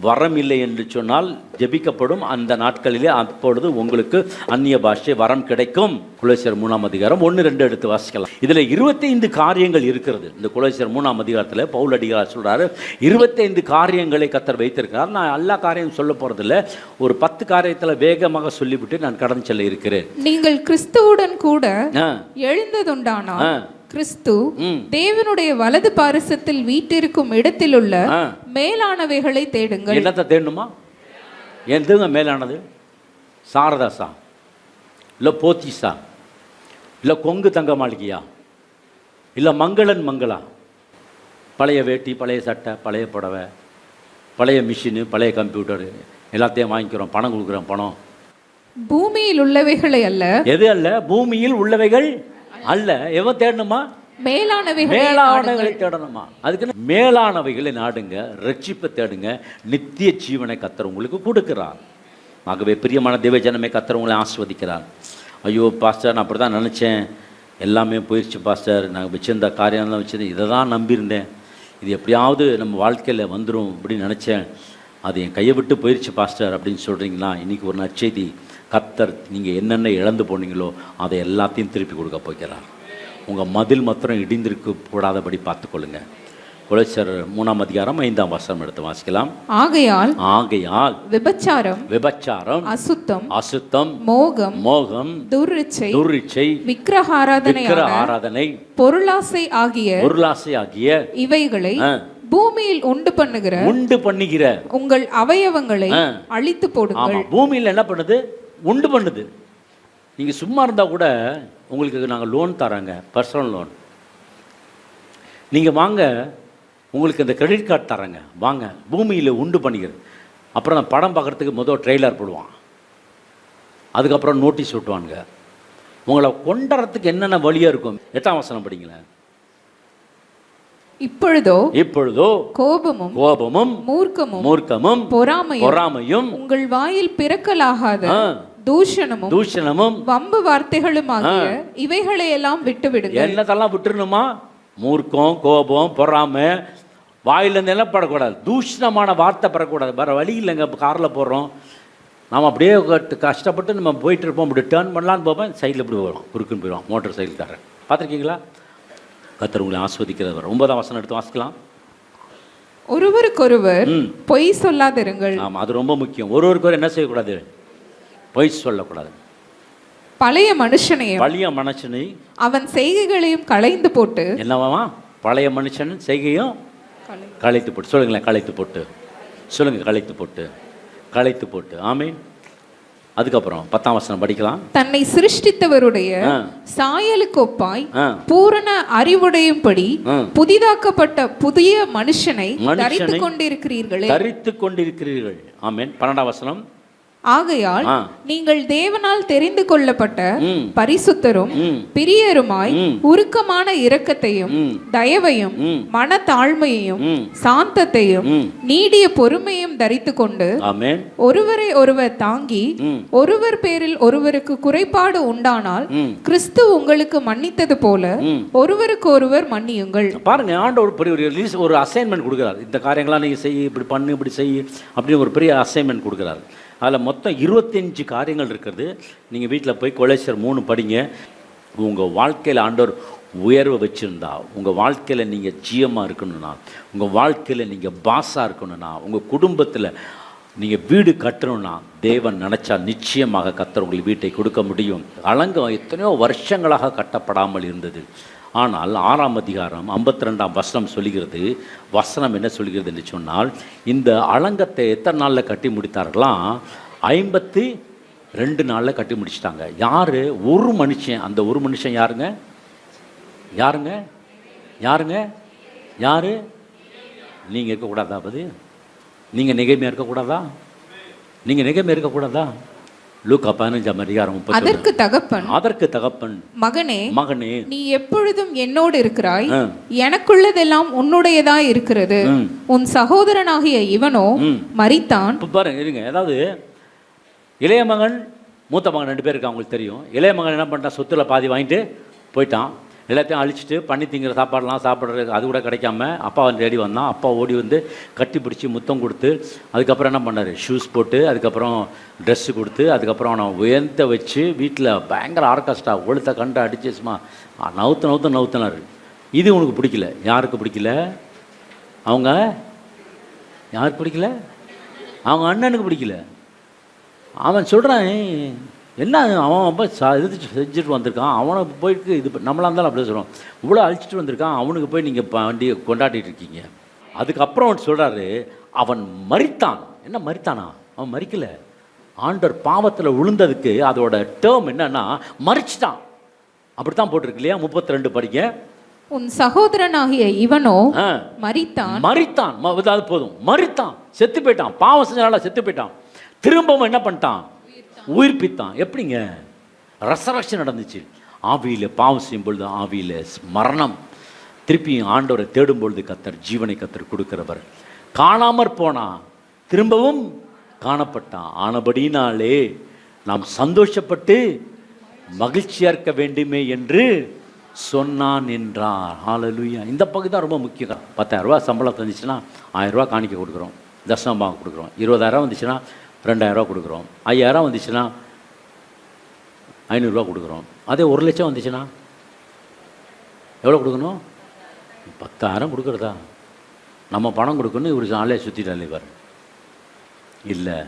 வரம் இல்லை என்று சொன்னால் ஜெபிக்கப்படும் அந்த நாட்களிலே அப்பொழுது உங்களுக்கு அந்நிய பாஷை வரம் கிடைக்கும். கொலோசியர் 3ஆம் அதிகாரம் 1-2 எடுத்து வாசிக்கலாம். இதில் 25 காரியங்கள் இருக்கிறது. இந்த கொலோசியர் 3ஆம் அதிகாரத்தில் பவுல் அடிகளார் சொல்றாரு 25 காரியங்களை கர்த்தர் வைத்திருக்கிறார். நான் எல்லா காரியம் சொல்ல போறதில்லை, ஒரு 10 காரியத்தில் வேகமாக சொல்லிவிட்டு நான் கடந்து செல்ல இருக்கிறேன். நீங்கள் கிறிஸ்துவுடன் கூட எழுந்ததுண்டானால் கிறிஸ்து தேவனுடைய வலது பாரிசத்தில் வீட்டிற்கும் இடத்திலுள்ள மேலானவைகளை தேடுங்கள். என்னத்தை தேடணுமா? எதுங்க மேலானது? சாரதாசா, இல்லை போத்திசா, இல்லை கொங்கு தங்க மாளிகையா, இல்லை மங்களன் மங்களா? பழைய வேட்டி, பழைய சட்டை, பழைய புடவை, பழைய மிஷினு, பழைய கம்ப்யூட்டரு எல்லாத்தையும் வாங்கிக்கிறோம், பணம் கொடுக்குறோம். பணம் பூமியில் உள்ளவைகளை அல்ல. எது அல்ல? பூமியில் உள்ளவைகள் அல்ல. எவன் தேடணுமா? மேலானவைகளை தேடணுமா? அதுக்கு மேலானவைகளை நாடுங்க, ரட்சிப்பை தேடுங்க, நித்திய ஜீவனை கர்த்தர் உங்களுக்கு கொடுக்கிறார். ஆகவே பிரியமான தேவ ஜனமே, கர்த்தர் உங்களை ஆசீர்வதிக்கிறார். ஐயோ பாஸ்டர், நான் அப்படி தான் நினச்சேன், எல்லாமே போயிடுச்சு பாஸ்டர், நாங்கள் வச்சிருந்த காரியம் தான் வச்சுருந்தேன், இதை தான் நம்பியிருந்தேன், இது எப்படியாவது நம்ம வாழ்க்கையில் வந்துடும் அப்படின்னு நினச்சேன், அது என் கையை விட்டு போயிடுச்சு பாஸ்டர் அப்படின்னு சொல்கிறீங்களா? இன்றைக்கி ஒரு நற்செய்தி, கர்த்தர் நீங்கள் என்னென்ன இழந்து போனீங்களோ அதை எல்லாத்தையும் திருப்பி கொடுக்க போகிறார். உங்கள் மதில் மாத்திரம் இடிந்திருக்க கூடாதபடி பார்த்துக்கொள்ளுங்க. கொலோசியர் 3ஆம் அதிகாரம் 5ஆம் வசனம் எடுத்து வாசிக்கலாம். ஆகையால் விபச்சாரம், அசுத்தம், மோகம், துர்ரிச்சை, விக்கிரக ஆராதனை, பொருளாசை ஆகிய இவைகளை பூமியில் உண்டு பண்ணுகிற உங்கள் அவயவங்களை அழித்து போடுங்கள். பூமியில் என்ன பண்ணுது? உண்டு பண்ணுது. நீங்க சும்மா இருந்தா கூட உங்களுக்கு நாங்கள் லோன் தராங்க, பர்சனல் லோன், நீங்க வாங்க, உங்களுக்கு இந்த கிரெடிட் கார்டு தராங்க, வாங்க. பூமியில் உண்டு பண்ணிக்கிறது. அப்புறம் படம் பார்க்குறதுக்கு முதல் ட்ரெய்லர் போடுவான், அதுக்கப்புறம் நோட்டீஸ் விட்டுவானுங்க. உங்களை கொண்டுறதுக்கு என்னென்ன வழியாக இருக்கும்? 8ஆம் வசனம் படிங்களேன். இப்பொழுதோ கோபமும் மூர்க்கமும் பொறாமையும் உங்கள் வாயில் பிறக்கலாகாத தூஷணமும் வம்பு வார்த்தைகளும் ஆகிய இவைகளை எல்லாம் விட்டுவிடுங்க. என்னதெல்லாம் விட்டுருணுமா? மூர்க்கம், கோபம், பொறாமை வாயிலிருந்து எல்லாம் படக்கூடாது. தூஷணமான வார்த்தை படக்கூடாது. வேற வழி இல்லைங்க. காரில் போடுறோம், நாம் அப்படியே கஷ்டப்பட்டு நம்ம போயிட்டு இருப்போம், இப்படி டேர்ன் பண்ணலான்னு போவோம், சைடில் இப்படி வரும், குறுக்குன்னு போயிடுவோம் மோட்டர் சைக்கிள்காரன். பார்த்துருக்கீங்களா? கர்த்தர் உங்களை ஆஸ்வதிக்கிறவர். 9ஆம் வசனம் எடுத்து வாசிக்கலாம். ஒருவருக்கொருவர் பொய் சொல்லாதிருங்கள். ஆமாம், அது ரொம்ப முக்கியம். ஒருவருக்கொரு என்ன செய்யக்கூடாது? பொய் சொல்லக்கூடாது. பழைய மனுஷனை அவன் செய்கைகளையும் களைந்து போட்டு. என்னவா? பழைய மனுஷன் செய்கையும் களைத்து போட்டு. சொல்லுங்களேன், களைத்து போட்டு சொல்லுங்க. களைத்து போட்டு. ஆமென். அதுக்கப்புறம் 10ஆம் வசனம் படிக்கலாம். தன்னை சிருஷ்டித்தவருடைய சாயலுக்கு ஒப்பாய் பூரண அறிவுடையும்படி புதிதாக்கப்பட்ட புதிய மனுஷனை தரித்துக் கொண்டிருக்கிறீர்கள். ஆமென். 12ஆம் வசனம். ஆகையால் நீங்கள் தேவனால் தெரிந்து கொள்ளப்பட்ட பரிசுத்தரும் பிரியருமாய் உருக்கமான இரக்கத்தையும் தயவையும் மனத்தாழ்மையையும் சாந்தத்தையும் நீடிய பொறுமையும் தரித்து கொண்டு ஒருவரை ஒருவர் தாங்கி ஒருவர் பேரில் ஒருவருக்கு குறைபாடு உண்டானால் கிறிஸ்து உங்களுக்கு மன்னித்தது போல ஒருவருக்கு ஒருவர் மன்னியுங்கள். பாருங்க, ஆண்டவர் ஒரு அசைன்மெண்ட் கொடுக்கிறார். இந்த காரியங்களாம் நீங்க செய்ய, இப்படி பண்ணு, இப்படி செய்ய அப்படின்னு ஒரு பெரிய அசைன்மெண்ட் கொடுக்கிறார். அதில் மொத்தம் 25 காரியங்கள் இருக்கிறது. நீங்கள் வீட்டில் போய் கொலோசியர் 3 படிங்க. உங்கள் வாழ்க்கையில் ஆண்டவர் உயர்வை வச்சுருந்தா, உங்கள் வாழ்க்கையில் நீங்கள் ஜியமாக இருக்கணும்னா, உங்கள் வாழ்க்கையில் நீங்கள் பாஸாக இருக்கணும்னா, உங்கள் குடும்பத்தில் நீங்கள் வீடு கட்டணும்னா, தேவன் நினச்சா நிச்சயமாக கர்த்தர் உங்களுக்கு வீட்டை கொடுக்க முடியும். அலங்கம் எத்தனையோ வருஷங்களாக கட்டப்படாமல் இருந்தது. ஆனால் 6ஆம் அதிகாரம் 52ஆம் வசனம் சொல்லுகிறது. வசனம் என்ன சொல்கிறது என்று சொன்னால், இந்த அலங்கத்தை எத்தனை நாளில் கட்டி முடித்தார்களாம்? 52 நாளில் கட்டி முடிச்சிட்டாங்க. யார்? ஒரு மனுஷன். அந்த ஒரு மனுஷன் யாருங்க? நீங்கள் இருக்கக்கூடாதா? நீங்கள் நெகமையாக இருக்கக்கூடாதா? லூக்கா 15ஆம் அதிகாரம் 30. அதற்கு தகப்பன் மகனே நீ எப்பொழுதும் என்னோடு இருக்கிறாய், எனக்குள்ளதெல்லாம் உன்னுடையதாய் இருக்கிறது. உன் சகோதரனாகிய இவனோ மரித்தான். பாருங்க, இருங்க. அதாவது இளைய மகன், மூத்த மகன் 2 பேர் இருக்காங்க, உங்களுக்கு தெரியும். இளைய மகன் என்ன பண்ணிட்டான்? சொத்துல பாதி வாங்கிட்டு போயிட்டான். எல்லாத்தையும் அழிச்சிட்டு பண்ணி திங்கிற சாப்பாடெலாம் சாப்பிட்றது அது கூட கிடைக்காம அப்பா வந்து தேடி வந்தான். அப்பா ஓடி வந்து கட்டி பிடிச்சி முத்தம் கொடுத்து அதுக்கப்புறம் என்ன பண்ணார், ஷூஸ் போட்டு அதுக்கப்புறம் ட்ரெஸ்ஸு கொடுத்து அதுக்கப்புறம் அவனை உயர்த்த வச்சு வீட்டில் பயங்கர ஆர்கெஸ்ட்ரா ஒழுத்த கண்டு அடிச்சு சும்மா நவுத்தினார். இது உனக்கு பிடிக்கல. யாருக்கு பிடிக்கல? அவங்க யாருக்கு பிடிக்கல? அவங்க அண்ணனுக்கு பிடிக்கல. அவன் சொல்கிறான், என்ன அவன் ரொம்ப இது செஞ்சுட்டு வந்திருக்கான், அவனை போயிட்டு இது நம்மளாக இருந்தாலும் அப்படி சொல்கிறோம், இவ்வளோ அழிச்சிட்டு வந்திருக்கான், அவனுக்கு போய் நீங்கள் வண்டியை கொண்டாடிட்டு இருக்கீங்க. அதுக்கப்புறம் அவன் சொல்கிறாரு, அவன் மரித்தான். என்ன மரித்தானா? அவன் மரிக்கலை. ஆண்டவர் பாவத்தில் விழுந்ததுக்கு அதோட டேர்ம் என்னன்னா மரிச்சிட்டான். அப்படித்தான் போட்டிருக்கு இல்லையா? 32 படிக்க. உன் சகோதரனாகிய இவனோ மரித்தான். அது போதும், மரித்தான், செத்து போயிட்டான். பாவம் செஞ்சனால செத்து போயிட்டான். திரும்பவும் என்ன பண்ணிட்டான்? உயிர்ப்பித்தான். எப்படிங்க? ரெசரக்ஷன் நடந்துச்சு. ஆவியில் பாவம் செய்யும் பொழுது ஆவியில் மரணம். திருப்பி ஆண்டவரை தேடும் பொழுது கத்தர் ஜீவனை கத்தர் கொடுக்கிறவர். காணாமற் போனான், திரும்பவும் காணப்பட்டான். ஆனபடினாலே நாம் சந்தோஷப்பட்டு மகிழ்ச்சியா இருக்க வேண்டுமே என்று சொன்னான் என்றார். ஹல்லேலூயா. இந்த பகுதி தான் ரொம்ப முக்கியம். 10,000 ரூபா சம்பளம் வந்துச்சுன்னா 1000 ரூபா காணிக்க கொடுக்குறோம், தசமபாகம் கொடுக்குறோம். 20,000 வந்துச்சுன்னா 2,000 ரூபா கொடுக்குறோம். 5,000 வந்துச்சுன்னா 500 ரூபா கொடுக்குறோம். அதே 1 லட்சம் வந்துச்சுன்னா எவ்வளோ கொடுக்கணும்? 10,000 கொடுக்குறதா? நம்ம பணம் கொடுக்கணும். இவர் நாளே சுற்றிட்டாலே பாரு. இல்லை,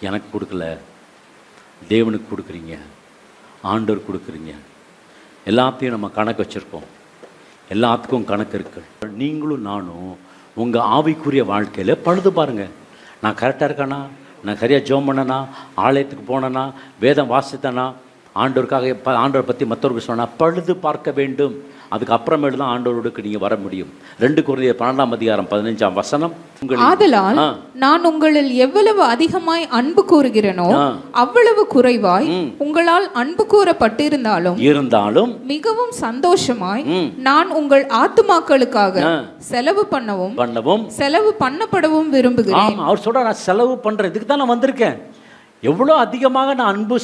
எனக்கு கொடுக்கல, தேவனுக்கு கொடுக்குறீங்க, ஆண்டவர் கொடுக்குறீங்க. எல்லாத்தையும் நம்ம கணக்கு வச்சுருக்கோம். எல்லாத்துக்கும் கணக்கு இருக்கு. நீங்களும் நானும் உங்கள் ஆவிக்குரிய வாழ்க்கையில் பழுது பாருங்கள். நான் கரெக்டாக இருக்கானா? நான் சரியாக ஜெபம் பண்ணனா? ஆலயத்துக்கு போனேன்னா? வேதம் வாசித்தனா? ஆண்டவருக்காக ஆண்டவரை பற்றி மற்றவருக்கு சொன்னால் பழுது பார்க்க வேண்டும். அதுக்கு அப்புறமேட்டு தான் ஆண்டவரோடுக்கு நீங்கள் வர முடியும். 2 கொரிந்தியர் 12:15 ஆதலால் நான் உங்களில் எவ்வளவு அதிகமாய் அன்பு கூறுகிறேனோ அவ்வளவு குறைவாய் உங்களால் அன்பு கூறப்பட்டிருந்தாலும் மிகவும் சந்தோஷமாய் நான் உங்கள் ஆத்துமாக்களுக்காக செலவு பண்ணவும் செலவு பண்ணப்படவும் விரும்புகிறேன். அவர் சொல்ற, நான் செலவு பண்றதுக்கு தான் நான் வந்திருக்கேன். எவ்வளோ அதிகமாக நான் அன்பு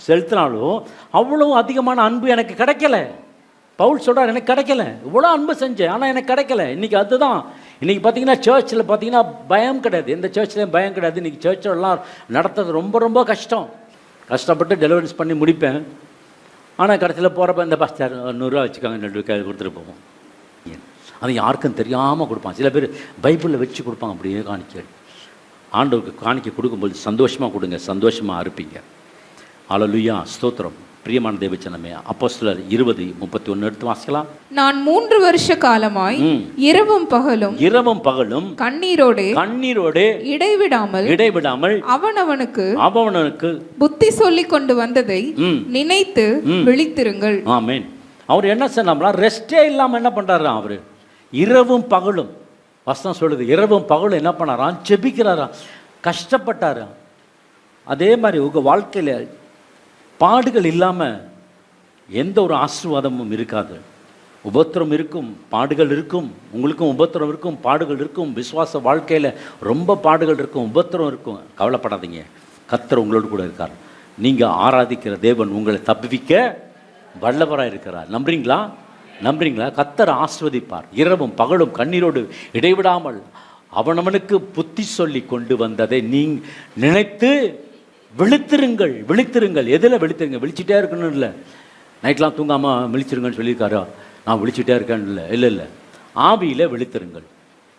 செலுத்தினாலும் அவ்வளோ அதிகமான அன்பு எனக்கு கிடைக்கல. பவுல் சொல்கிறார், எனக்கு கிடைக்கல. இவ்வளோ அன்பு செஞ்சேன், ஆனால் எனக்கு கிடைக்கல. இன்றைக்கி அதுதான். இன்றைக்கி பார்த்தீங்கன்னா சர்ச்சில் பார்த்தீங்கன்னா பயம் கிடையாது. எந்த சர்ச்லேயும் பயம் கிடையாது. இன்றைக்கி சர்ச்செல்லாம் நடத்துறது ரொம்ப ரொம்ப கஷ்டம். கஷ்டப்பட்டு டெலிவரிஸ் பண்ணி முடிப்பேன். ஆனால் கடைசியில் போகிறப்ப இந்த பாஸ்டர் 100 ரூபா வச்சுக்காங்க, 2 கையில் கொடுத்துட்டு போவோம். அது யாருக்கும் தெரியாமல் கொடுப்பான். சில பேர் பைபிளில் வச்சு கொடுப்பாங்க. அப்படியே காணிக்க ஆண்டவருக்கு காணிக்க கொடுக்கும்போது சந்தோஷமாக கொடுங்க, சந்தோஷமாக அறுப்பீங்க. ஹல்லேலூயா, ஸ்தோத்திரம். பிரியமான தேவச்சனமே, அப்போஸ்தலர் 20:31 எடுத்து வாசிக்கலாம். நான் 3 வருஷ காலமாய் இரவும் பகலும் கண்ணீரோடு இடைவிடாமல் அவனவனுக்கு புத்தி சொல்லி கொண்டு வந்ததை நினைத்து விழித்திருங்கள். ஆமென். அவர் என்ன சொன்னாங்களா? ரெஸ்டே இல்லாமல் என்ன பண்றாரு? அவரு இரவும் பகலும், வசனம் சொல்லுது, இரவும் பகலும் என்ன பண்ணாராம்? ஜெபிக்கிறாராம், கஷ்டப்பட்டாராம். அதே மாதிரி உங்கள் வாழ்க்கையில் பாடுகள் இல்லாமல் எந்த ஒரு ஆசீர்வாதமும் இருக்காது. உபத்திரம் இருக்கும், பாடுகள் இருக்கும். உங்களுக்கும் உபத்திரம் இருக்கும், பாடுகள் இருக்கும். விசுவாச வாழ்க்கையில் ரொம்ப பாடுகள் இருக்கும், உபத்திரம் இருக்கும். கவலைப்படாதீங்க, கர்த்தர் உங்களோடு கூட இருக்கார். நீங்கள் ஆராதிக்கிற தேவன் உங்களை தப்புவிக்க வல்லவராக இருக்கிறார். நம்புறீங்களா? கர்த்தர் ஆசீர்வதிப்பார். இரவும் பகலும் கண்ணீரோடு இடைவிடாமல் அவனவனுக்கு புத்தி சொல்லி கொண்டு வந்ததை நீங்கள் நினைத்து விழித்திருங்கள். எதில் விழித்திருங்க? விழிச்சிட்டே இருக்கணும் இல்லை. நைட்லாம் தூங்காமல் விழிச்சிருங்கன்னு சொல்லியிருக்காரோ? நான் விழிச்சிட்டே இருக்கேன்னு இல்லை. ஆவியில் விழித்திருங்கள்.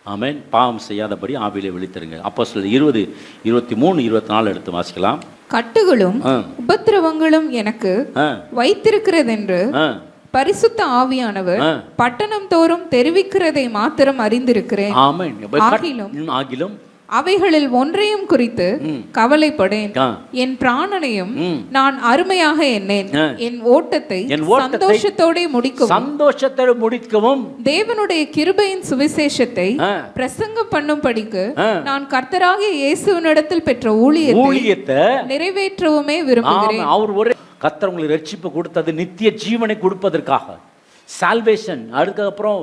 ஆமென். பாவம் செய்யாதபடி ஆவியிலே விழித்திருங்க. அப்போஸ்தலர் 20, 23, 24 எடுத்து வாசிக்கலாம். கட்டுகளும் உபத்திரவங்களும் எனக்கு வைத்திருக்கிறதென்று பரிசுத்த ஆவியானவர் பட்டணம் தோறும் தெரிவிக்கிறதை மாத்திரம் அறிந்திருக்கிறேன். ஆகிலும் அவைகளில் ஒன்றையும் குறித்து கவலைப்படேன். என் பிராணனையும் நான் அருமையாக எண்ணேன். என் ஓட்டத்தை சந்தோஷத்தோடு முடிக்கவும் தேவனுடைய கிருபையின் சுவிசேஷத்தை பிரசங்கம் பண்ணும்படிக்கு நான் கர்த்தராகிய இயேசுவினிடத்தில் பெற்ற ஊழியத்தை நிறைவேற்றவுமே விரும்புகிறேன். அவர் ஒரே கர்த்தர் உங்களுக்கு ரட்சிப்பு கொடுத்தது நித்திய ஜீவனை கொடுப்பதற்காக, சால்வேஷன். அதுக்கப்புறம்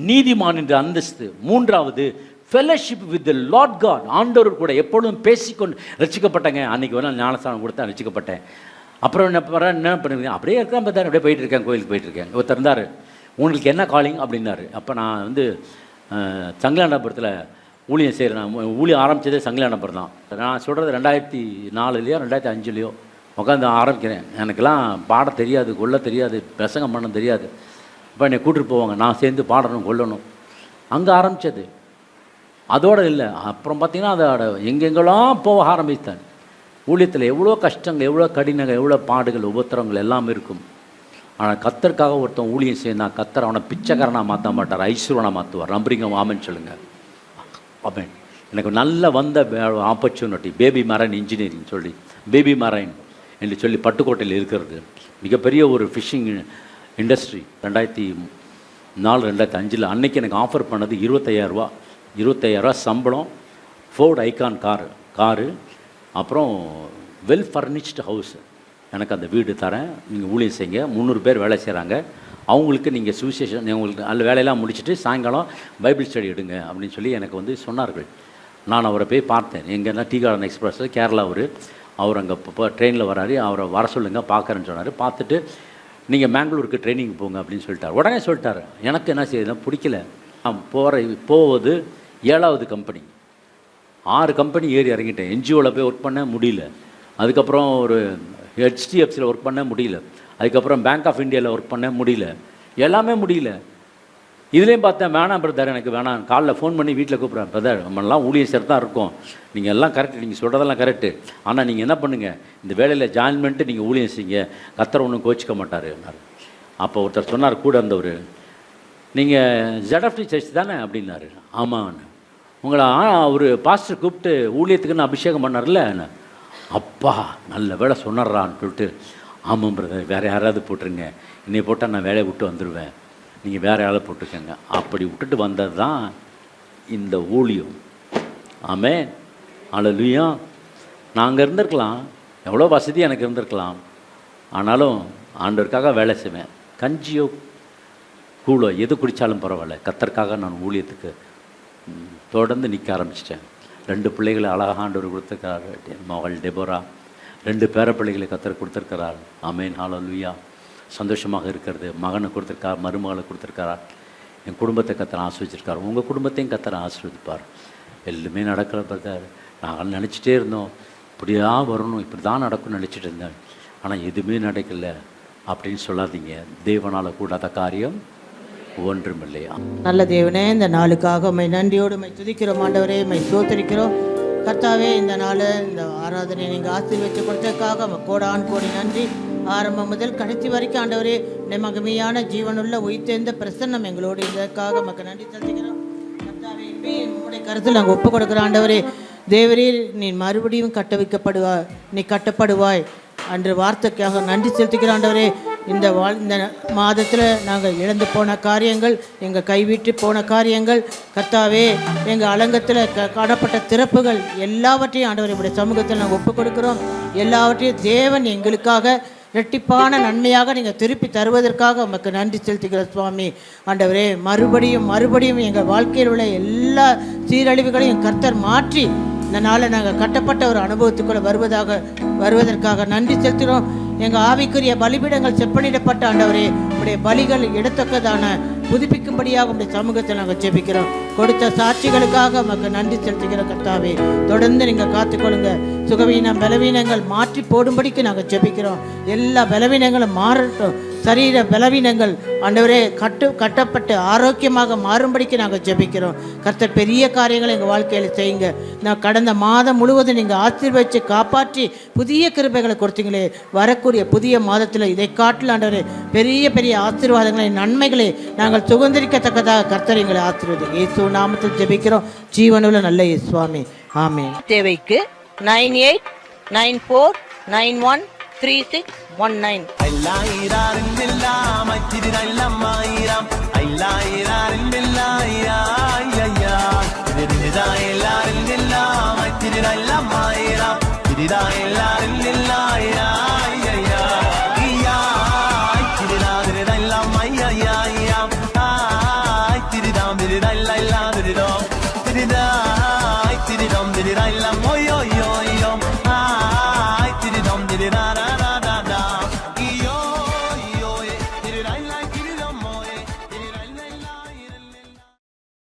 நீதிமான் என்ற அந்தஸ்து. 3வது fellowship with the Lord God. ஆண்டவர் கூட எப்பொழுதும் பேசிக்கொண்டு ரட்சிக்கப்பட்டேங்க. அன்றைக்கி வேணால் ஞானஸ்தானம் கொடுத்தா ரட்சிக்கப்பட்டேன். அப்புறம் என்ன பண்ணுறீங்க? அப்படியே இருக்கான் பார்த்தாரு, அப்படியே போயிட்டு இருக்கேன், கோயிலுக்கு போயிட்டு இருக்கேன். ஒருத்தர் இருந்தார், உங்களுக்கு என்ன காலிங் அப்படின்னாரு. அப்போ நான் வந்து சங்கலாண்டபுரத்தில் ஊழியம் செய்கிறேன். ஊழியம் ஆரம்பித்ததே சங்கலாண்டபுரம் தான். நான் சொல்கிறது 2004 2005 உட்காந்து ஆரம்பிக்கிறேன். எனக்கெல்லாம் பாட தெரியாது, கொள்ள தெரியாது, பிரசங்கம் பண்ண தெரியாது. இப்போ என்னை கூட்டிட்டு போவாங்க, நான் சேர்ந்து பாடணும், கொள்ளணும். அங்கே ஆரம்பித்தது. அதோடு இல்லை, அப்புறம் பார்த்திங்கன்னா அதோட எங்கெங்கெல்லாம் போக ஆரம்பித்தேன். ஊழியத்தில் எவ்வளோ கஷ்டங்கள், எவ்வளோ கடினங்கள், எவ்வளோ பாடுகள், உபத்திரங்கள் எல்லாம் இருக்கும். ஆனால் கத்தருக்காக ஒருத்தன் ஊழியம் செய்யணும், கத்தர் அவனை பிச்சைக்காரனாக மாற்ற மாட்டார், ஐஸ்வரனாக மாற்றுவார். நம்புறீங்க? ஆமென்னு சொல்லுங்கள். ஆமென். எனக்கு நல்ல வந்த ஆப்பர்ச்சுனிட்டி பேபி மரைன் இன்ஜினியரிங் சொல்லி, பேபி மரைன் என்று சொல்லி பட்டுக்கோட்டையில் இருக்கிறது மிகப்பெரிய ஒரு ஃபிஷ்ஷிங் இண்டஸ்ட்ரி. 2004 2005 அன்றைக்கி எனக்கு ஆஃபர் பண்ணது 25,000 சம்பளம், ஃபோர்டு ஐகான் காரு, அப்புறம் வெல் ஃபர்னிஷ்டு ஹவுஸ். எனக்கு அந்த வீடு தரேன், நீங்கள் ஊழியம் செய்யுங்க, 300 பேர் வேலை செய்கிறாங்க, அவங்களுக்கு நீங்கள் சுவிசேஷன் உங்களுக்கு அந்த வேலையெல்லாம் முடிச்சுட்டு சாயங்காலம் பைபிள் ஸ்டடி எடுங்க அப்படின்னு சொல்லி எனக்கு வந்து சொன்னார்கள். நான் அவரை போய் பார்த்தேன். எங்கன்னா டீ கார்டன் எக்ஸ்பிரஸில் கேரளா அவர் அங்கே இப்போ ட்ரெயினில் வராரு, அவரை வர சொல்லுங்கள் பார்க்குறேன்னு சொன்னார். பார்த்துட்டு நீங்கள் மேங்களூருக்கு ட்ரைனிங் போங்க அப்படின்னு சொல்லிட்டார். உடனே சொல்லிட்டார். எனக்கு என்ன செய்யுதுன்னா பிடிக்கல. நான் போவது 7வது கம்பெனி. 6 கம்பெனி ஏறி இறங்கிட்டேன். என்ஜிஓவில் போய் ஒர்க் பண்ண முடியல, அதுக்கப்புறம் ஒரு HDFCயில் ஒர்க் பண்ண முடியல, அதுக்கப்புறம் பேங்க் ஆஃப் இந்தியாவில் ஒர்க் பண்ண முடியல, எல்லாமே முடியல. இதுலேயும் பார்த்தேன், வேணாம் பிரதர், எனக்கு வேணாம். காலைல ஃபோன் பண்ணி வீட்டில் கூப்பிட்றேன், பிரதர் நம்மளாம் ஊழியம் சேர்த்து தான் இருக்கோம், நீங்கள் எல்லாம் கரெக்டு, நீங்கள் சொல்கிறதெல்லாம் கரெக்டு, ஆனால் நீங்கள் என்ன பண்ணுங்கள், இந்த வேலையில் ஜாயின் பண்ணிட்டு நீங்கள் ஊழியம் செய்யுங்க, கர்த்தர் ஒன்றும் கோச்சிக்க மாட்டார். அப்போ ஒருத்தர் சொன்னார் கூட இருந்தவர், நீங்கள் ZFT சர்ச் தானே அப்படின்னாரு. ஆமான்னு. உங்களை ஒரு பாஸ்டர் கூப்பிட்டு ஊழியத்துக்குன்னு அபிஷேகம் பண்ணார்ல. அப்பா நல்ல வேலை சொன்னார்றான்னு சொல்லிட்டு, ஆமாம் பிரதர், வேறு யாராவது போட்டுருங்க, இன்னை போட்டால் நான் வேலையை விட்டு வந்துடுவேன், நீங்கள் வேறு யாராவது போட்டுக்கங்க. அப்படி விட்டுட்டு வந்தது தான் இந்த ஊழியம். ஆமென். அல்லேலூயா. நாங்கள் இருந்திருக்கலாம், எவ்வளோ வசதி எனக்கு இருந்திருக்கலாம், ஆனாலும் ஆண்டவருக்காக வேலை செய்வேன். கஞ்சியோ கூழோ எது குடித்தாலும் பரவாயில்ல, கர்த்தருக்காக நான் ஊழியத்துக்கு தொடர்ந்து நிற்க ஆரம்பிச்சிட்டேன். 2 பிள்ளைகளை அழகாக ஆண்டவர் கொடுத்துருக்கிறார். மகள் டெபோரா, 2 பேர பிள்ளைகளை கர்த்தர் கொடுத்துருக்கிறார். ஆமென். ஹல்லேலூயா. சந்தோஷமாக இருக்கிறது. மகனை கொடுத்துருக்கார், மருமகளை கொடுத்துருக்கார். என் குடும்பத்தை கர்த்தர் ஆசீர்வதிச்சிருக்கார். உங்கள் குடும்பத்தையும் கர்த்தர் ஆசீர்வதிப்பார். எல்லாமே நடக்கிற பிரதர், நாங்கள் நினச்சிட்டே இருந்தோம், இப்படியா வரணும், இப்படி தான் நடக்கும்னு நினச்சிட்டு இருந்தேன், ஆனால் எதுவுமே நடக்கலை அப்படின்னு சொல்லாதீங்க. தேவனால் கூடாத காரியம் ஒன்றுமில்லையா. நல்ல தேவனே, இந்த நாளுக்காக உம்மை நன்றியோடு உம்மை துதிக்கிறோம். ஆண்டவரே உம்மை ஸ்தோத்திரிக்கிறோம். கர்த்தாவே, இந்த நாள் இந்த ஆராதனை நீங்கள் ஆசீர்வதித்து கொடுத்ததுக்காக கோடான் கோடி நன்றி. ஆரம்பம் முதல் கடைசி வரைக்கும் ஆண்டவரே மகிமையான ஜீவனுள்ள உயிர்த்தெழுந்த பிரசன்னம் எங்களோடு இதற்காக நமக்கு நன்றி செலுத்துகிறோம். கர்த்தாவே, உங்களுடைய கருத்தில் நாங்கள் ஒப்பு கொடுக்குறோம். ஆண்டவரே தேவரீர், நீ மறுபடியும் கட்டவிக்கப்படுவாய், நீ கட்டப்படுவாய் அன்று வார்த்தைக்காக நன்றி செலுத்துகிறோம். ஆண்டவரே, இந்த மாதத்தில் நாங்கள் இழந்து போன காரியங்கள், எங்கள் கைவிட்டு போன காரியங்கள், கர்த்தாவே எங்கள் அலங்கத்தில் காணப்பட்ட திறப்புகள் எல்லாவற்றையும் ஆண்டவரே உடைய சமூகத்தில் நாங்கள் ஒப்புக் கொடுக்குறோம். எல்லாவற்றையும் தேவன் எங்களுக்காக இரட்டிப்பான நன்மையாக நீங்கள் திருப்பி தருவதற்காக உமக்கு நன்றி செலுத்துகிறோம் சுவாமி. ஆண்டவரே, மறுபடியும் எங்கள் வாழ்க்கையில் உள்ள எல்லா சீரழிவுகளையும் கர்த்தர் மாற்றி இந்த நாளை நாங்கள் கட்டப்பட்ட ஒரு அனுபவத்துக்குள்ளே வருவதற்காக நன்றி செலுத்துகிறோம். எங்கள் ஆவிக்குரிய பலிபீடங்கள் செப்பனிடப்பட்ட ஆண்டவரே உடைய பலிகள் இடத்தக்கதான புதுப்பிக்கும்படியாக உடைய சமூகத்தை நாங்கள் ஜெபிக்கிறோம். கொடுத்த சாட்சிகளுக்காக நமக்கு நன்றி செலுத்துகிறோம். கர்த்தாவே, தொடர்ந்து நீங்கள் காத்துக்கொள்ளுங்க. சுகவீனம் பலவீனங்கள் மாற்றி போடும்படிக்கு நாங்கள் ஜெபிக்கிறோம். எல்லா பலவீனங்களும் மாறட்டும். சரீர பலவீனங்கள் ஆண்டவரே கட்டப்பட்டு ஆரோக்கியமாக மாறும்படிக்கு நாங்கள் ஜெபிக்கிறோம். கர்த்தர் பெரிய காரியங்களை எங்கள் வாழ்க்கையில் செய்யுங்க. நான் கடந்த மாதம் முழுவதும் நீங்கள் ஆசீர்வதித்து காப்பாற்றி புதிய கிருபைகளை கொடுத்தீங்களே, வரக்கூடிய புதிய மாதத்தில் இதை காட்டில் ஆண்டவரே பெரிய பெரிய ஆசீர்வாதங்களை, நன்மைகளை நாங்கள் சுதந்திரிக்கத்தக்கதாக கர்த்தர் எங்களை ஆசீர்வதி. இயேசு நாமத்தில் ஜெபிக்கிறோம், ஜீவனுள்ள நல்ல சுவாமி. ஆமென். தேவைக்கு 9894913619.